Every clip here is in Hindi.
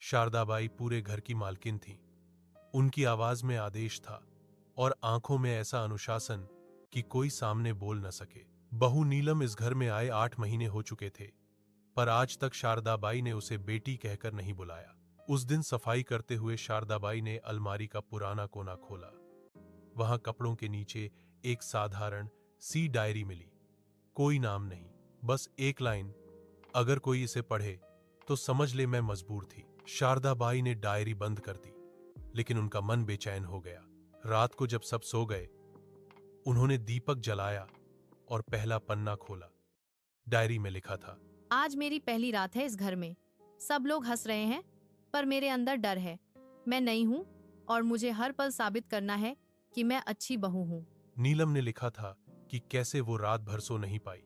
शारदाबाई पूरे घर की मालकिन थीं। उनकी आवाज में आदेश था और आंखों में ऐसा अनुशासन कि कोई सामने बोल न सके। बहू नीलम इस घर में आए 8 महीने हो चुके थे, पर आज तक शारदाबाई ने उसे बेटी कहकर नहीं बुलाया। उस दिन सफाई करते हुए शारदाबाई ने अलमारी का पुराना कोना खोला। वहां कपड़ों के नीचे एक साधारण सी डायरी मिली। कोई नाम नहीं, बस एक लाइन, अगर कोई इसे पढ़े तो समझ ले मैं मजबूर थी। शारदाबाई ने डायरी बंद कर दी, लेकिन उनका मन बेचैन हो गया। रात को जब सब सो गए, उन्होंने दीपक जलाया और पहला पन्ना खोला। डायरी में लिखा था, आज मेरी पहली रात है इस घर में। सब लोग हंस रहे हैं, पर मेरे अंदर डर है। मैं नई हूँ और मुझे हर पल साबित करना है कि मैं अच्छी बहू हूँ। नीलम ने लिखा था कि कैसे वो रात भर सो नहीं पाई,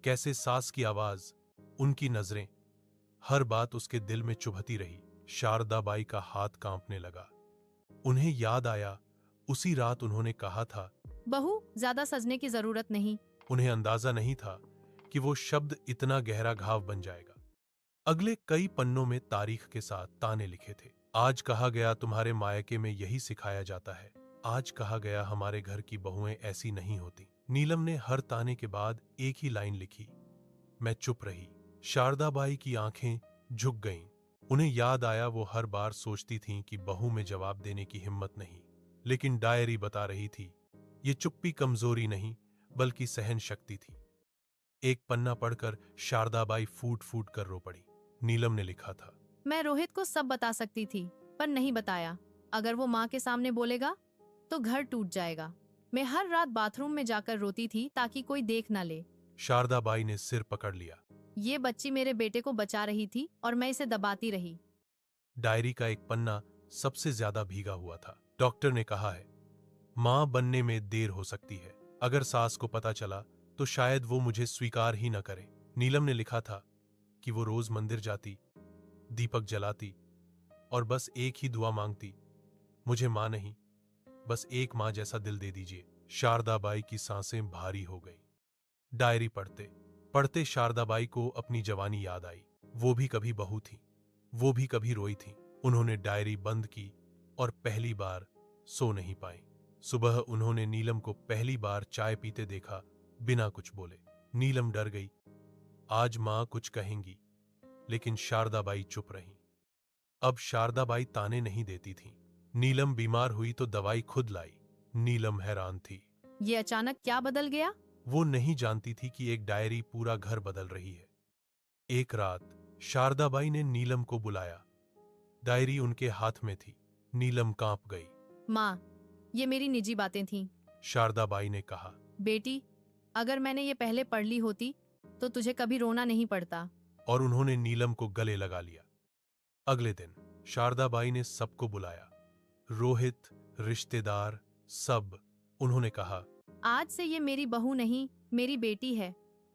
कैसे सास की आवाज, उनकी नजरें, हर बात उसके दिल में चुभती रही। शारदाबाई का हाथ कांपने लगा। उन्हें याद आया, उसी रात उन्होंने कहा था। बहू, ज्यादा सजने की जरूरत नहीं। उन्हें अंदाजा नहीं था कि वो शब्द इतना गहरा घाव बन जाएगा। अगले कई पन्नों में तारीख के साथ ताने लिखे थे। आज कहा गया तुम्हारे मायके में यही सिखाया जाता है। आज कहा गया हमारे घर की बहुएं ऐसी नहीं होती। नीलम ने हर ताने के बाद एक ही लाइन लिखी, मैं चुप रही। शारदाबाई की आंखें झुक गईं। उन्हें याद आया वो हर बार सोचती थीं कि बहू में जवाब देने की हिम्मत नहीं, लेकिन डायरी बता रही थी ये चुप्पी कमजोरी नहीं बल्कि सहन शक्ति थी। एक पन्ना पढ़कर शारदाबाई फूट फूट कर रो पड़ी। नीलम ने लिखा था, मैं रोहित को सब बता सकती थी, पर नहीं बताया। अगर वो माँ के सामने बोलेगा तो घर टूट जाएगा। मैं हर रात बाथरूम में जाकर रोती थी ताकि कोई देख ना ले। शारदाबाई ने सिर पकड़ लिया। ये बच्ची मेरे बेटे को बचा रही थी और मैं इसे दबाती रही। डायरी का एक पन्ना सबसे ज्यादा भीगा हुआ था। डॉक्टर ने कहा है मां बनने में देर हो सकती है। अगर सास को पता चला तो शायद वो मुझे स्वीकार ही न करे। नीलम ने लिखा था कि वो रोज मंदिर जाती, दीपक जलाती और बस एक ही दुआ मांगती, मुझे मां नहीं, बस एक मां जैसा दिल दे दीजिए। शारदाबाई की सांसें भारी हो गईं। डायरी पढ़ते पढ़ते शारदाबाई को अपनी जवानी याद आई। वो भी कभी बहू थी, वो भी कभी रोई थी। उन्होंने डायरी बंद की और पहली बार सो नहीं पाई। सुबह उन्होंने नीलम को पहली बार चाय पीते देखा, बिना कुछ बोले। नीलम डर गई, आज मां कुछ कहेंगी, लेकिन शारदाबाई चुप रहीं। अब शारदाबाई ताने नहीं देती थीं। नीलम बीमार हुई तो दवाई खुद लाई। नीलम हैरान थी। ये अचानक क्या बदल गया? वो नहीं जानती थी कि एक डायरी पूरा घर बदल रही है। एक रात शारदाबाई ने नीलम को बुलाया। डायरी उनके हाथ में थी। नीलम कांप गई। माँ, ये मेरी निजी बातें थीं। शारदाबाई ने कहा, बेटी, अगर मैंने ये पहले पढ़ ली होती तो तुझे कभी रोना नहीं पड़ता। और उन्होंने नीलम को गले लगा लिया। अगले दिन शारदाबाई ने सबको बुलाया, रोहित, रिश्तेदार, सब। उन्होंने कहा, आज से ये मेरी बहू नहीं, मेरी बेटी है,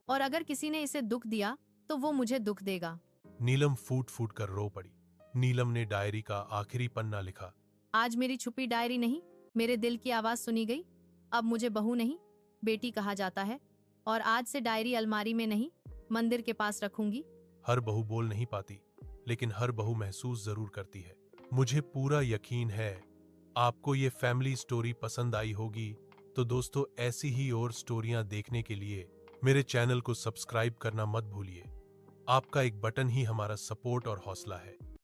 और अगर किसी ने इसे दुख दिया तो वो मुझे दुख देगा। नीलम फूट फूट कर रो पड़ी। नीलम ने डायरी का आखिरी पन्ना लिखा, आज मेरी छुपी डायरी नहीं, मेरे दिल की आवाज सुनी गई। अब मुझे बहू नहीं, बेटी कहा जाता है, और आज से डायरी अलमारी में नहीं, मंदिर के पास रखूंगी। हर बहू बोल नहीं पाती, लेकिन हर बहू महसूस जरूर करती है। मुझे पूरा यकीन है आपको ये फैमिली स्टोरी पसंद आई होगी। तो दोस्तों, ऐसी ही और स्टोरियां देखने के लिए मेरे चैनल को सब्सक्राइब करना मत भूलिए। आपका एक बटन ही हमारा सपोर्ट और हौसला है।